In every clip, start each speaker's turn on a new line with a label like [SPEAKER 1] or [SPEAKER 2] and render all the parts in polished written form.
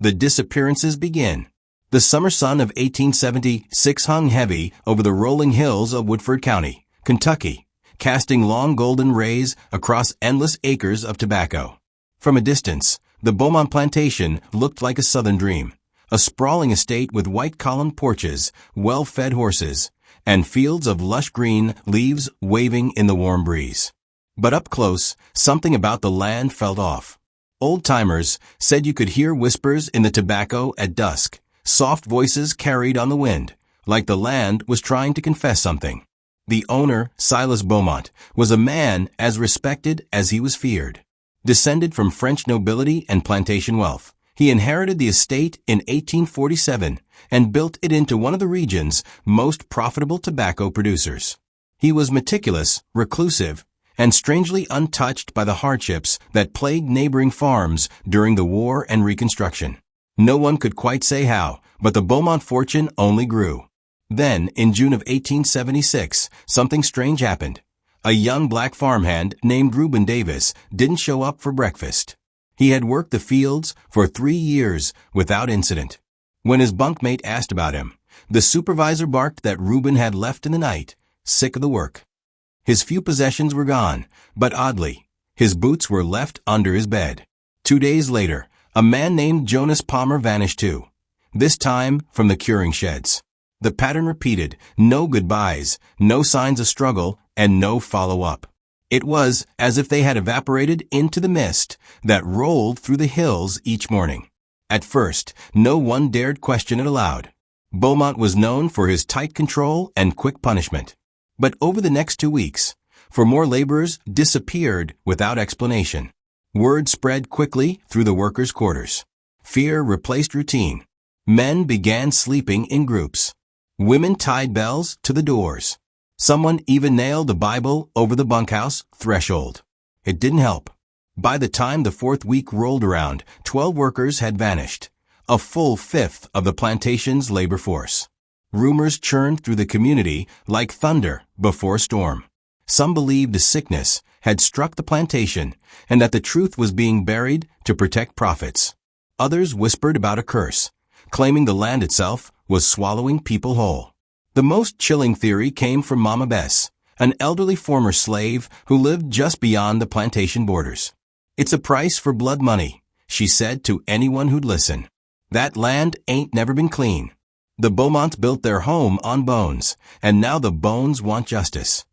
[SPEAKER 1] The disappearances begin. The summer sun of 1876 hung heavy over the rolling hills of Woodford County, Kentucky, casting long golden rays across endless acres of tobacco. From a distance, the Beaumont Plantation looked like a southern dream, a sprawling estate with white-columned porches, well-fed horses, and fields of lush green leaves waving in the warm breeze. But up close, something about the land felt off. Old-timers said you could hear whispers in the tobacco at dusk, soft voices carried on the wind, like the land was trying to confess something. The owner, Silas Beaumont, was a man as respected as he was feared. Descended from French nobility and plantation wealth, he inherited the estate in 1847 and built it into one of the region's most profitable tobacco producers. He was meticulous, reclusive, and strangely untouched by the hardships that plagued neighboring farms during the war and Reconstruction. No one could quite say how, but the Beaumont fortune only grew. Then, in June of 1876, something strange happened. A young black farmhand named Reuben Davis didn't show up for breakfast. He had worked the fields for 3 years without incident. When his bunkmate asked about him, the supervisor barked that Reuben had left in the night, sick of the work. His few possessions were gone, but oddly, his boots were left under his bed. 2 days later, a man named Jonas Palmer vanished too, this time from the curing sheds. The pattern repeated, no goodbyes, no signs of struggle, and no follow-up. It was as if they had evaporated into the mist that rolled through the hills each morning. At first, no one dared question it aloud. Beaumont was known for his tight control and quick punishment. But over the next 2 weeks, 4 more laborers disappeared without explanation. Word spread quickly through the workers' quarters. Fear replaced routine. Men began sleeping in groups. Women tied bells to the doors. Someone even nailed a Bible over the bunkhouse threshold. It didn't help. By the time the 4th week rolled around, 12 workers had vanished, a full fifth of the plantation's labor force. Rumors churned through the community like thunder before a storm. Some believed a sickness had struck the plantation and that the truth was being buried to protect profits. Others whispered about a curse, claiming the land itself was swallowing people whole. The most chilling theory came from Mama Bess, an elderly former slave who lived just beyond the plantation borders. "It's a price for blood money," she said to anyone who'd listen. "That land ain't never been clean. The Beaumonts built their home on bones, and now the bones want justice."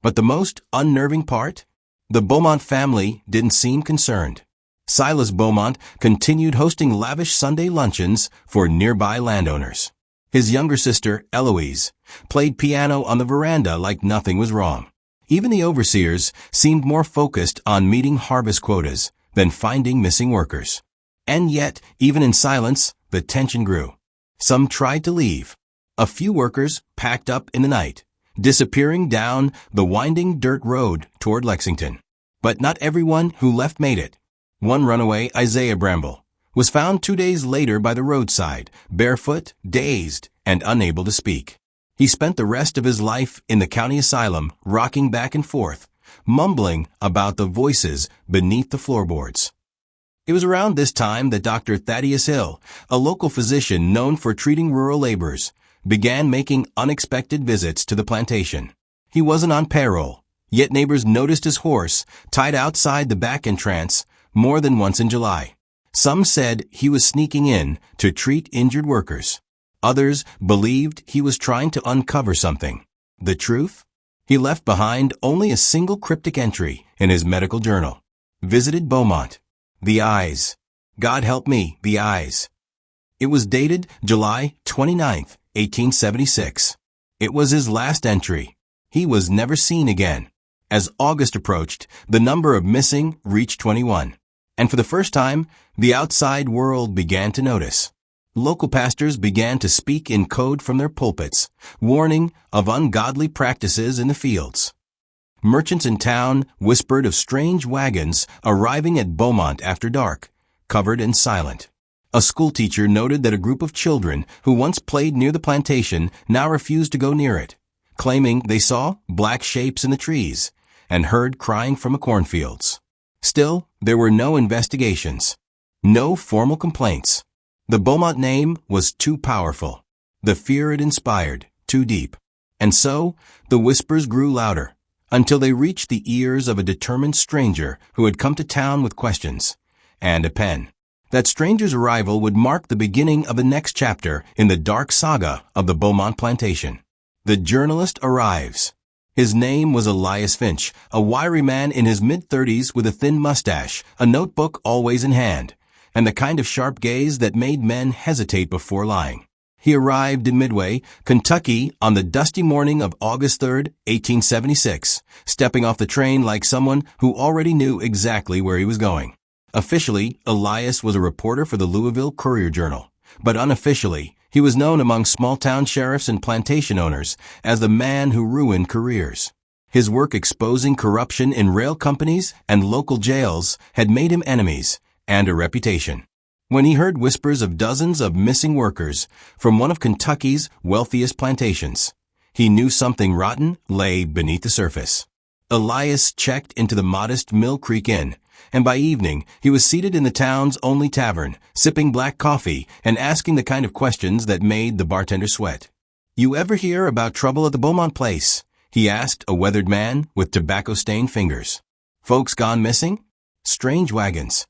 [SPEAKER 1] But the most unnerving part? The Beaumont family didn't seem concerned. Silas Beaumont continued hosting lavish Sunday luncheons for nearby landowners. His younger sister, Eloise, played piano on the veranda like nothing was wrong. Even the overseers seemed more focused on meeting harvest quotas than finding missing workers. And yet, even in silence, the tension grew. Some tried to leave. A few workers packed up in the night, disappearing down the winding dirt road toward Lexington. But not everyone who left made it. One runaway, Isaiah Bramble, was found 2 days later by the roadside, barefoot, dazed, and unable to speak. He spent the rest of his life in the county asylum, rocking back and forth, mumbling about the voices beneath the floorboards. It was around this time that Dr. Thaddeus Hill, a local physician known for treating rural laborers, began making unexpected visits to the plantation. He wasn't on payroll, yet neighbors noticed his horse tied outside the back entrance more than once in July. Some said he was sneaking in to treat injured workers. Others believed he was trying to uncover something. The truth? He left behind only a single cryptic entry in his medical journal. Visited Beaumont. The eyes. God help me, the eyes. It was dated July 29th, 1876. It was his last entry. He was never seen again. As August approached, the number of missing reached 21. And for the first time, the outside world began to notice. Local pastors began to speak in code from their pulpits, warning of ungodly practices in the fields. Merchants in town whispered of strange wagons arriving at Beaumont after dark, covered and silent. A schoolteacher noted that a group of children who once played near the plantation now refused to go near it, claiming they saw black shapes in the trees and heard crying from the cornfields. Still, there were no investigations, no formal complaints. The Beaumont name was too powerful. The fear it inspired, too deep. And so, the whispers grew louder, until they reached the ears of a determined stranger who had come to town with questions and a pen. That stranger's arrival would mark the beginning of the next chapter in the dark saga of the Beaumont Plantation. The journalist arrives. His name was Elias Finch, a wiry man in his mid-30s with a thin mustache, a notebook always in hand, and the kind of sharp gaze that made men hesitate before lying. He arrived in Midway, Kentucky on the dusty morning of August 3, 1876, stepping off the train like someone who already knew exactly where he was going. Officially, Elias was a reporter for the Louisville Courier-Journal, but unofficially, he was known among small-town sheriffs and plantation owners as the man who ruined careers. His work exposing corruption in rail companies and local jails had made him enemies and a reputation. When he heard whispers of dozens of missing workers from one of Kentucky's wealthiest plantations, he knew something rotten lay beneath the surface. Elias checked into the modest Mill Creek Inn, and by evening he was seated in the town's only tavern, sipping black coffee and asking the kind of questions that made the bartender sweat. "You ever hear about trouble at the Beaumont place?" he asked a weathered man with tobacco-stained fingers. "Folks gone missing? Strange wagons."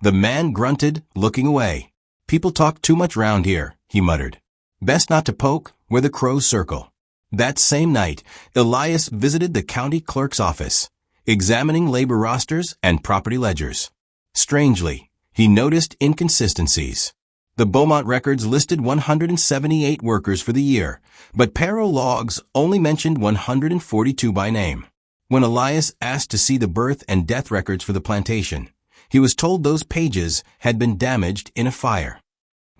[SPEAKER 1] The man grunted, looking away. "People talk too much round here," he muttered. "Best not to poke where the crows circle." That same night, Elias visited the county clerk's office, examining labor rosters and property ledgers. Strangely, he noticed inconsistencies. The Beaumont records listed 178 workers for the year, but payroll logs only mentioned 142 by name. When Elias asked to see the birth and death records for the plantation, he was told those pages had been damaged in a fire.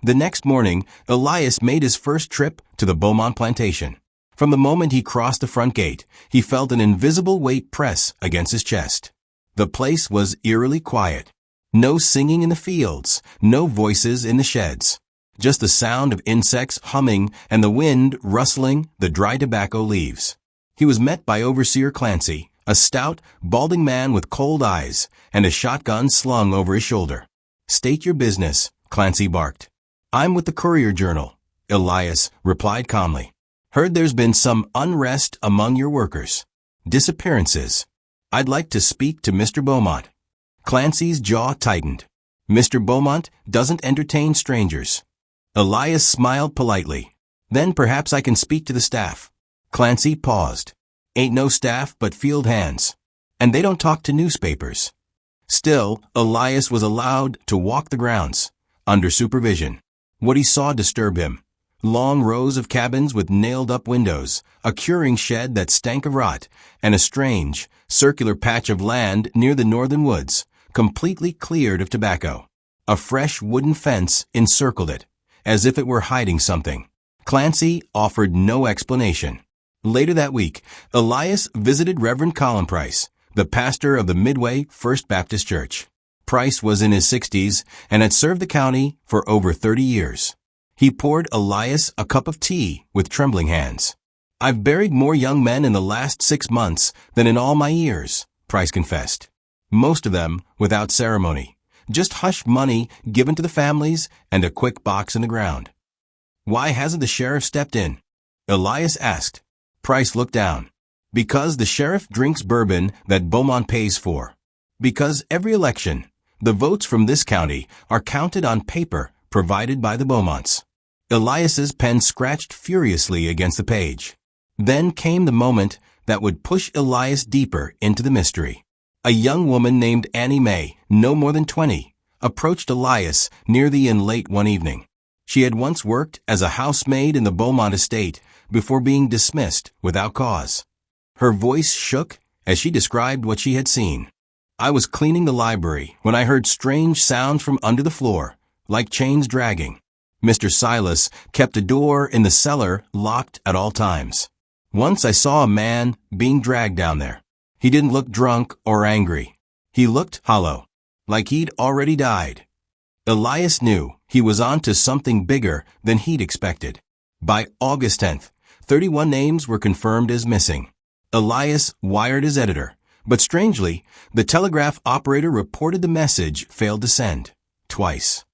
[SPEAKER 1] The next morning, Elias made his first trip to the Beaumont Plantation. From the moment he crossed the front gate, he felt an invisible weight press against his chest. The place was eerily quiet. No singing in the fields, no voices in the sheds. Just the sound of insects humming and the wind rustling the dry tobacco leaves. He was met by Overseer Clancy, a stout, balding man with cold eyes and a shotgun slung over his shoulder. "State your business," Clancy barked. "I'm with the Courier-Journal," Elias replied calmly. "Heard there's been some unrest among your workers. Disappearances. I'd like to speak to Mr. Beaumont." Clancy's jaw tightened. "Mr. Beaumont doesn't entertain strangers." Elias smiled politely. "Then perhaps I can speak to the staff." Clancy paused. "Ain't no staff but field hands. And they don't talk to newspapers." Still, Elias was allowed to walk the grounds, under supervision. What he saw disturbed him. Long rows of cabins with nailed-up windows, a curing shed that stank of rot, and a strange, circular patch of land near the northern woods, completely cleared of tobacco. A fresh wooden fence encircled it, as if it were hiding something. Clancy offered no explanation. Later that week, Elias visited Reverend Colin Price, the pastor of the Midway First Baptist Church. Price was in his 60s and had served the county for over 30 years. He poured Elias a cup of tea with trembling hands. "I've buried more young men in the last 6 months than in all my years," Price confessed. "Most of them without ceremony. Just hush money given to the families and a quick box in the ground." "Why hasn't the sheriff stepped in?" Elias asked. Price looked down. "Because the sheriff drinks bourbon that Beaumont pays for. Because every election, the votes from this county are counted on paper provided by the Beaumonts." Elias's pen scratched furiously against the page. Then came the moment that would push Elias deeper into the mystery. A young woman named Annie Mae, no more than 20, approached Elias near the inn late one evening. She had once worked as a housemaid in the Beaumont estate before being dismissed without cause. Her voice shook as she described what she had seen. "I was cleaning the library when I heard strange sounds from under the floor, like chains dragging. Mr. Silas kept a door in the cellar locked at all times. Once I saw a man being dragged down there. He didn't look drunk or angry. He looked hollow, like he'd already died." Elias knew he was on to something bigger than he'd expected. By August 10th, 31 names were confirmed as missing. Elias wired his editor, but strangely, the telegraph operator reported the message failed to send. Twice.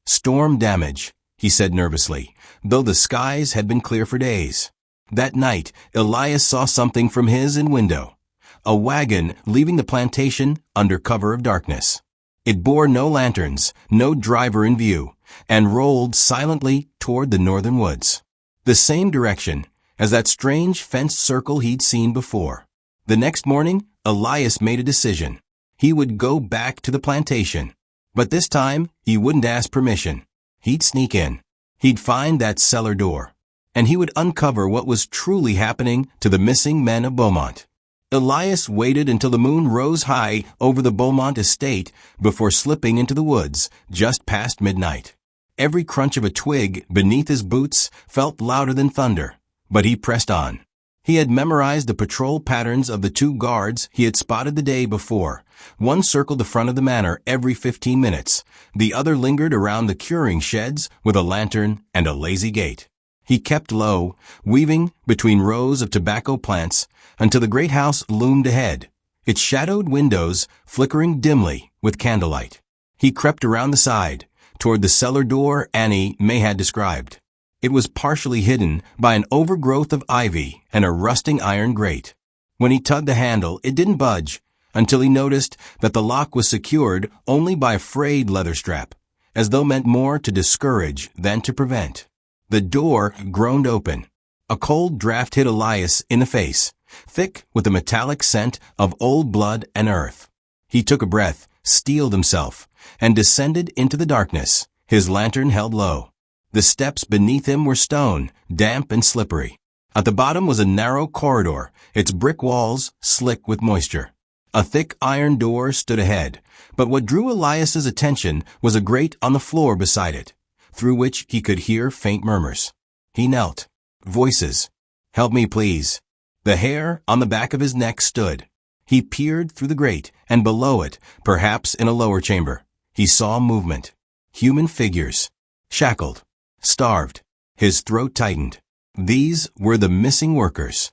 [SPEAKER 1] Storm damage, he said nervously, though the skies had been clear for days. That night, Elias saw something from his window. A wagon leaving the plantation under cover of darkness. It bore no lanterns, no driver in view, and rolled silently toward the northern woods. The same direction as that strange fenced circle he'd seen before. The next morning, Elias made a decision. He would go back to the plantation. But this time, he wouldn't ask permission. He'd sneak in. He'd find that cellar door. And he would uncover what was truly happening to the missing men of Beaumont. Elias waited until the moon rose high over the Beaumont estate before slipping into the woods just past midnight. Every crunch of a twig beneath his boots felt louder than thunder, but he pressed on. He had memorized the patrol patterns of the two guards he had spotted the day before. One circled the front of the manor every 15 minutes. The other lingered around the curing sheds with a lantern and a lazy gait. He kept low, weaving between rows of tobacco plants until the great house loomed ahead, its shadowed windows flickering dimly with candlelight. He crept around the side, toward the cellar door Annie May had described. It was partially hidden by an overgrowth of ivy and a rusting iron grate. When he tugged the handle, it didn't budge until he noticed that the lock was secured only by a frayed leather strap, as though meant more to discourage than to prevent. The door groaned open. A cold draft hit Elias in the face, thick with the metallic scent of old blood and earth. He took a breath, steeled himself, and descended into the darkness, his lantern held low. The steps beneath him were stone, damp and slippery. At the bottom was a narrow corridor, its brick walls slick with moisture. A thick iron door stood ahead, but what drew Elias's attention was a grate on the floor beside it, through which he could hear faint murmurs. He knelt. Voices. "Help me, please." The hair on the back of his neck stood. He peered through the grate, and below it, perhaps in a lower chamber, he saw movement. Human figures. Shackled. Starved. His throat tightened. These were the missing workers.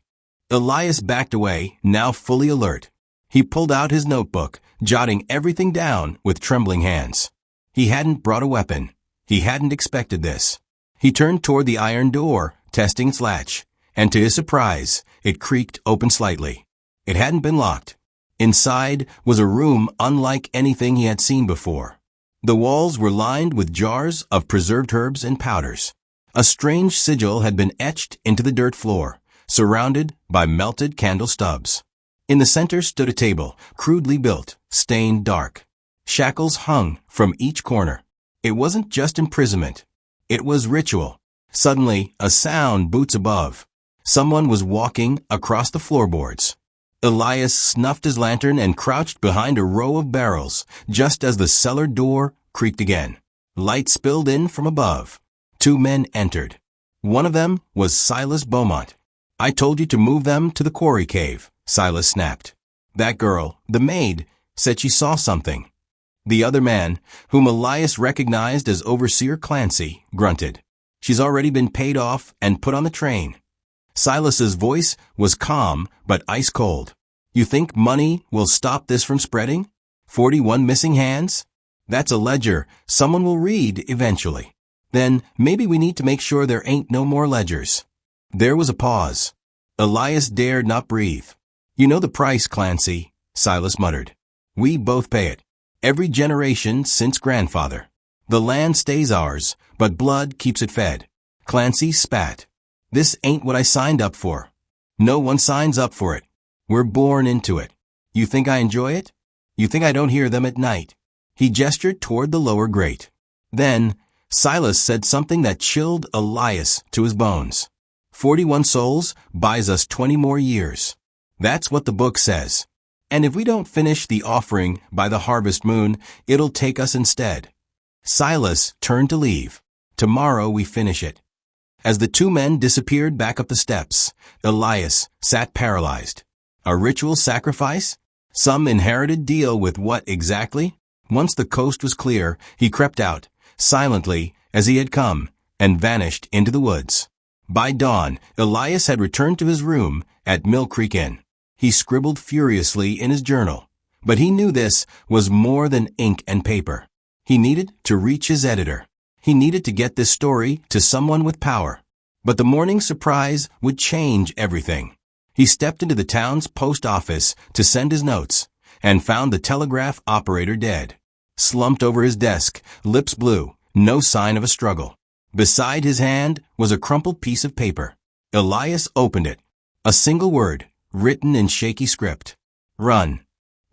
[SPEAKER 1] Elias backed away, now fully alert. He pulled out his notebook, jotting everything down with trembling hands. He hadn't brought a weapon. He hadn't expected this. He turned toward the iron door, testing its latch, and to his surprise, it creaked open slightly. It hadn't been locked. Inside was a room unlike anything he had seen before. The walls were lined with jars of preserved herbs and powders. A strange sigil had been etched into the dirt floor, surrounded by melted candle stubs. In the center stood a table, crudely built, stained dark. Shackles hung from each corner. It wasn't just imprisonment. It was ritual. Suddenly, a sound boots above. Someone was walking across the floorboards. Elias snuffed his lantern and crouched behind a row of barrels, just as the cellar door creaked again. Light spilled in from above. Two men entered. One of them was Silas Beaumont. "I told you to move them to the quarry cave," Silas snapped. "That girl, the maid, said she saw something." The other man, whom Elias recognized as Overseer Clancy, grunted. "She's already been paid off and put on the train." Silas's voice was calm but ice cold. "You think money will stop this from spreading? 41 missing hands? That's a ledger someone will read eventually. Then maybe we need to make sure there ain't no more ledgers." There was a pause. Elias dared not breathe. "You know the price, Clancy," Silas muttered. "We both pay it. Every generation since grandfather. The land stays ours, but blood keeps it fed." Clancy spat. "This ain't what I signed up for." "No one signs up for it. We're born into it. You think I enjoy it? You think I don't hear them at night?" He gestured toward the lower grate. Then, Silas said something that chilled Elias to his bones. 41 souls buys us 20 more years. That's what the book says. And if we don't finish the offering by the harvest moon, it'll take us instead. Silas turned to leave. "Tomorrow we finish it." As the two men disappeared back up the steps, Elias sat paralyzed. A ritual sacrifice? Some inherited deal with what exactly? Once the coast was clear, he crept out, silently as he had come, and vanished into the woods. By dawn, Elias had returned to his room at Mill Creek Inn. He scribbled furiously in his journal, but he knew this was more than ink and paper. He needed to reach his editor. He needed to get this story to someone with power. But the morning's surprise would change everything. He stepped into the town's post office to send his notes and found the telegraph operator dead. Slumped over his desk, lips blue, no sign of a struggle. Beside his hand was a crumpled piece of paper. Elias opened it. A single word, written in shaky script. Run.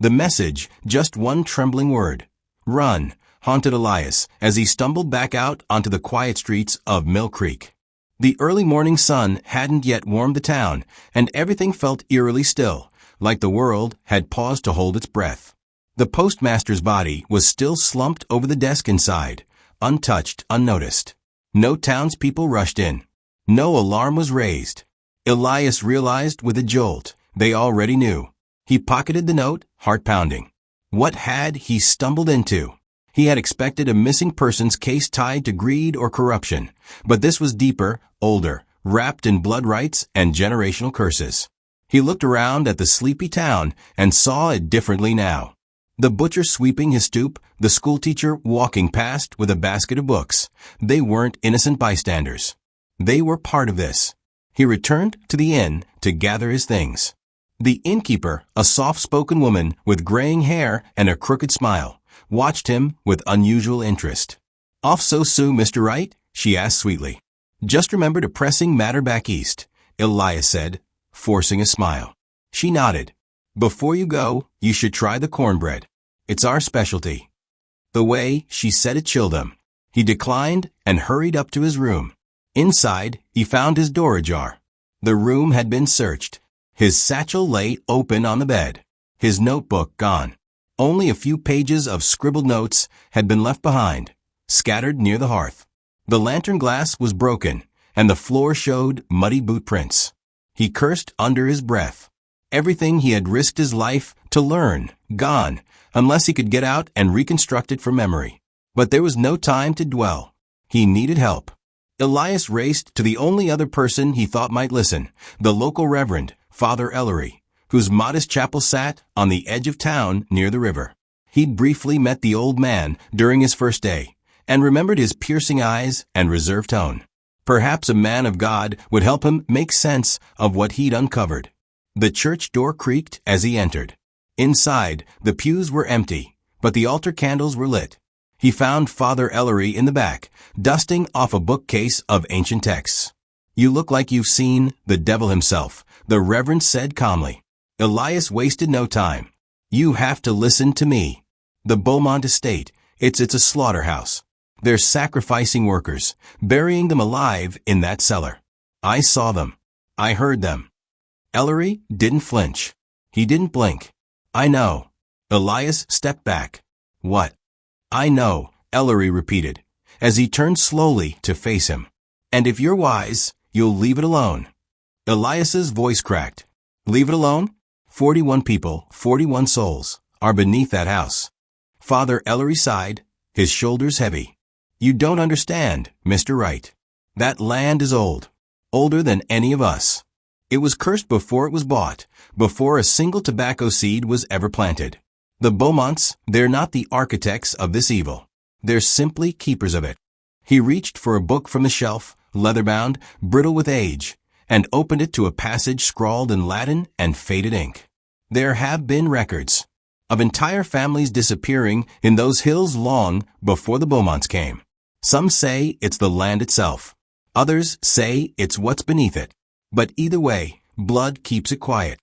[SPEAKER 1] The message, just one trembling word. Run, haunted Elias as he stumbled back out onto the quiet streets of Mill Creek. The early morning sun hadn't yet warmed the town, and everything felt eerily still, like the world had paused to hold its breath. The postmaster's body was still slumped over the desk inside, untouched, unnoticed. No townspeople rushed in. No alarm was raised. Elias realized with a jolt they already knew. He pocketed the note, heart pounding. What had he stumbled into? He had expected a missing persons case tied to greed or corruption, but this was deeper, older, wrapped in blood rights and generational curses. He looked around at the sleepy town and saw it differently now. The butcher sweeping his stoop, the schoolteacher walking past with a basket of books. They weren't innocent bystanders. They were part of this. He returned to the inn to gather his things. The innkeeper, a soft-spoken woman with graying hair and a crooked smile, watched him with unusual interest. "Off so soon, Mr. Wright?" she asked sweetly. "Just remember to pressing matter back east," Elias said, forcing a smile. She nodded. "Before you go, you should try the cornbread. It's our specialty." The way she said it chilled him. He declined and hurried up to his room. Inside, he found his door ajar. The room had been searched. His satchel lay open on the bed. His notebook gone. Only a few pages of scribbled notes had been left behind, scattered near the hearth. The lantern glass was broken, and the floor showed muddy boot prints. He cursed under his breath. Everything he had risked his life to learn, gone, unless he could get out and reconstruct it from memory. But there was no time to dwell. He needed help. Elias raced to the only other person he thought might listen, the local reverend, Father Ellery, whose modest chapel sat on the edge of town near the river. He'd briefly met the old man during his first day, and remembered his piercing eyes and reserved tone. Perhaps a man of God would help him make sense of what he'd uncovered. The church door creaked as he entered. Inside, the pews were empty, but the altar candles were lit. He found Father Ellery in the back, dusting off a bookcase of ancient texts. "You look like you've seen the devil himself," the reverend said calmly. Elias wasted no time. "You have to listen to me. The Beaumont estate, it's a slaughterhouse. They're sacrificing workers, burying them alive in that cellar. I saw them. I heard them." Ellery didn't flinch. He didn't blink. "I know." Elias stepped back. "What?" "I know," Ellery repeated, as he turned slowly to face him. "And if you're wise, you'll leave it alone." Elias's voice cracked. "Leave it alone? 41 people, 41 souls, are beneath that house." Father Ellery sighed, his shoulders heavy. "You don't understand, Mr. Wright. That land is old. Older than any of us. It was cursed before it was bought, before a single tobacco seed was ever planted. The Beaumonts, they're not the architects of this evil. They're simply keepers of it." He reached for a book from the shelf, leather-bound, brittle with age, and opened it to a passage scrawled in Latin and faded ink. There have been records of entire families disappearing in those hills long before the Beaumonts came. Some say it's the land itself. Others say it's what's beneath it. But either way, blood keeps it quiet.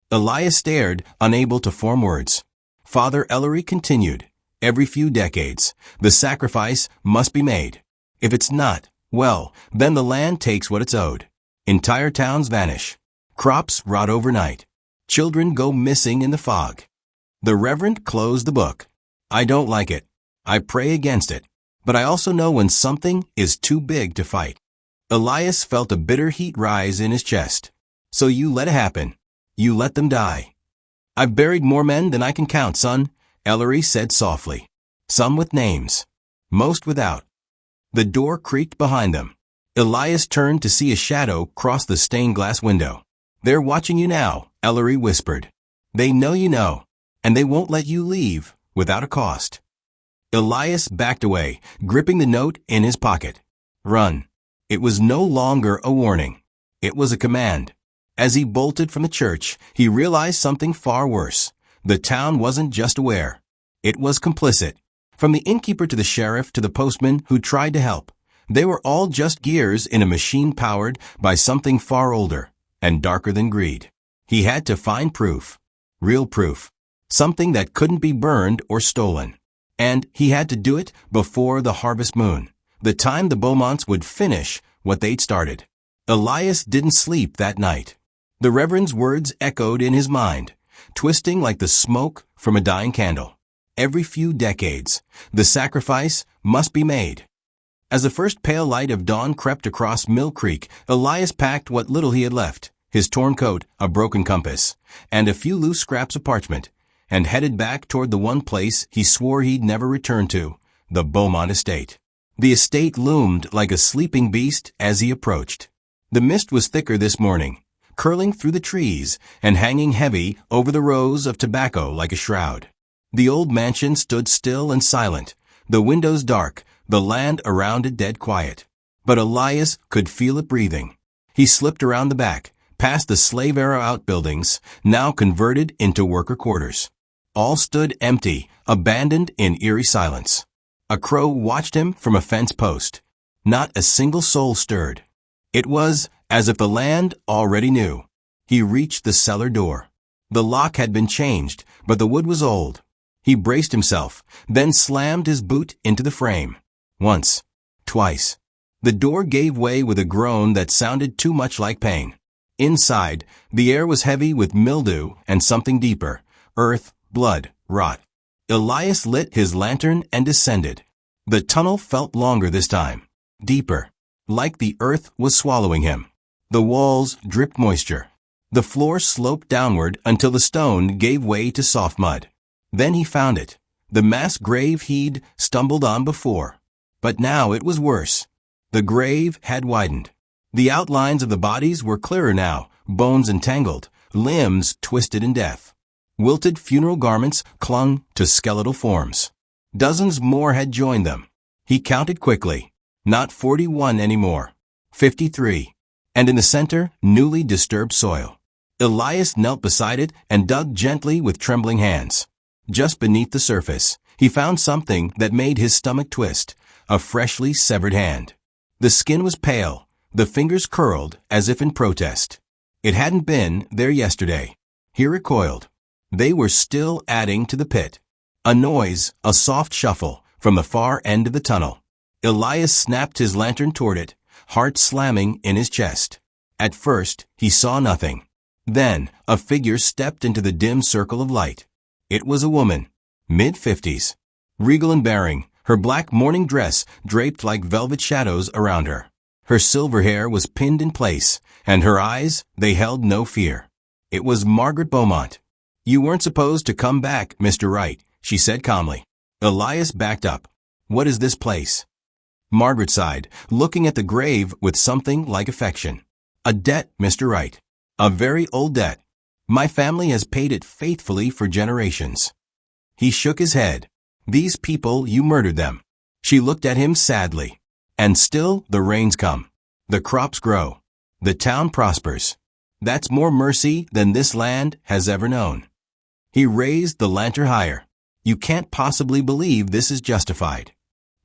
[SPEAKER 1] Elias stared, unable to form words. Father Ellery continued, "Every few decades, the sacrifice must be made. If it's not, well, then the land takes what it's owed. Entire towns vanish. Crops rot overnight. Children go missing in the fog." The Reverend closed the book. "I don't like it. I pray against it. But I also know when something is too big to fight." Elias felt a bitter heat rise in his chest. "So you let it happen. You let them die." "I've buried more men than I can count, son," Ellery said softly. "Some with names. Most without." The door creaked behind them. Elias turned to see a shadow cross the stained glass window. "They're watching you now," Ellery whispered. "They know you know, and they won't let you leave without a cost." Elias backed away, gripping the note in his pocket. Run. It was no longer a warning. It was a command. As he bolted from the church, he realized something far worse. The town wasn't just aware. It was complicit. From the innkeeper to the sheriff to the postman who tried to help, they were all just gears in a machine powered by something far older and darker than greed. He had to find proof. Real proof. Something that couldn't be burned or stolen. And he had to do it before the harvest moon, the time the Beaumonts would finish what they'd started. Elias didn't sleep that night. The Reverend's words echoed in his mind, twisting like the smoke from a dying candle. Every few decades, the sacrifice must be made. As the first pale light of dawn crept across Mill Creek, Elias packed what little he had left, his torn coat, a broken compass, and a few loose scraps of parchment, and headed back toward the one place he swore he'd never return to, the Beaumont estate. The estate loomed like a sleeping beast as he approached. The mist was thicker this morning, curling through the trees and hanging heavy over the rows of tobacco like a shroud. The old mansion stood still and silent, the windows dark, the land around it dead quiet. But Elias could feel it breathing. He slipped around the back, past the slave-era outbuildings, now converted into worker quarters. All stood empty, abandoned in eerie silence. A crow watched him from a fence post. Not a single soul stirred. It was as if the land already knew. He reached the cellar door. The lock had been changed, but the wood was old. He braced himself, then slammed his boot into the frame. Once. Twice. The door gave way with a groan that sounded too much like pain. Inside, the air was heavy with mildew and something deeper. Earth, blood, rot. Elias lit his lantern and descended. The tunnel felt longer this time. Deeper. Like the earth was swallowing him. The walls dripped moisture. The floor sloped downward until the stone gave way to soft mud. Then he found it. The mass grave he'd stumbled on before. But now it was worse. The grave had widened. The outlines of the bodies were clearer now, bones entangled, limbs twisted in death. Wilted funeral garments clung to skeletal forms. Dozens more had joined them. He counted quickly. Not 41 anymore. 53. And in the center, newly disturbed soil. Elias knelt beside it and dug gently with trembling hands. Just beneath the surface, he found something that made his stomach twist, a freshly severed hand. The skin was pale, the fingers curled as if in protest. It hadn't been there yesterday. He recoiled. They were still adding to the pit. A noise, a soft shuffle, from the far end of the tunnel. Elias snapped his lantern toward it, heart slamming in his chest. At first, he saw nothing. Then, a figure stepped into the dim circle of light. It was a woman, mid-50s. Regal in bearing, her black mourning dress draped like velvet shadows around her. Her silver hair was pinned in place, and her eyes, they held no fear. It was Margaret Beaumont. "You weren't supposed to come back, Mr. Wright," she said calmly. Elias backed up. "What is this place?" Margaret sighed, looking at the grave with something like affection. "A debt, Mr. Wright. A very old debt. My family has paid it faithfully for generations." He shook his head. "These people, you murdered them." She looked at him sadly. "And still the rains come. The crops grow. The town prospers. That's more mercy than this land has ever known." He raised the lantern higher. "You can't possibly believe this is justified."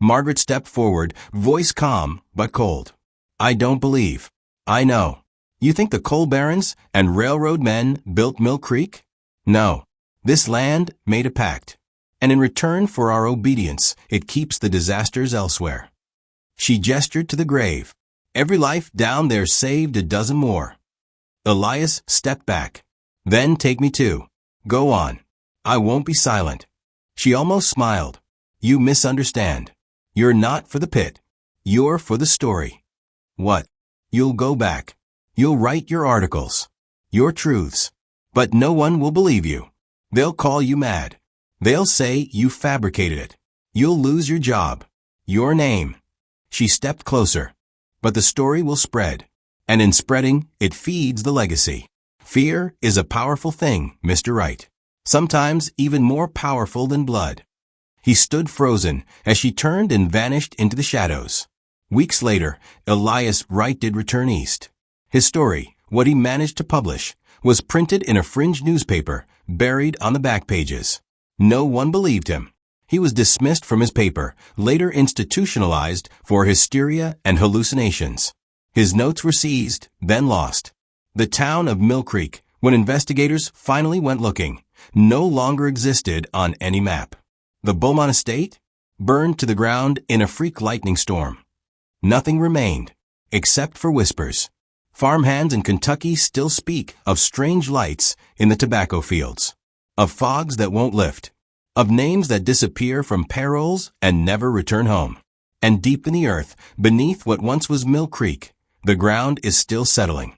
[SPEAKER 1] Margaret stepped forward, voice calm but cold. "I don't believe. I know. You think the coal barons and railroad men built Mill Creek? No. This land made a pact. And in return for our obedience, it keeps the disasters elsewhere." She gestured to the grave. "Every life down there saved a dozen more." Elias stepped back. "Then take me too. Go on. I won't be silent." She almost smiled. "You misunderstand. You're not for the pit. You're for the story." "What?" "You'll go back. You'll write your articles. Your truths. But no one will believe you. They'll call you mad. They'll say you fabricated it. You'll lose your job. Your name." She stepped closer. "But the story will spread. And in spreading, it feeds the legacy. Fear is a powerful thing, Mr. Wright. Sometimes even more powerful than blood." He stood frozen as she turned and vanished into the shadows. Weeks later, Elias Wright did return east. His story, what he managed to publish, was printed in a fringe newspaper, buried on the back pages. No one believed him. He was dismissed from his paper, later institutionalized for hysteria and hallucinations. His notes were seized, then lost. The town of Mill Creek, when investigators finally went looking, no longer existed on any map. The Beaumont estate? Burned to the ground in a freak lightning storm. Nothing remained, except for whispers. Farmhands in Kentucky still speak of strange lights in the tobacco fields, of fogs that won't lift, of names that disappear from payrolls and never return home. And deep in the earth, beneath what once was Mill Creek, the ground is still settling.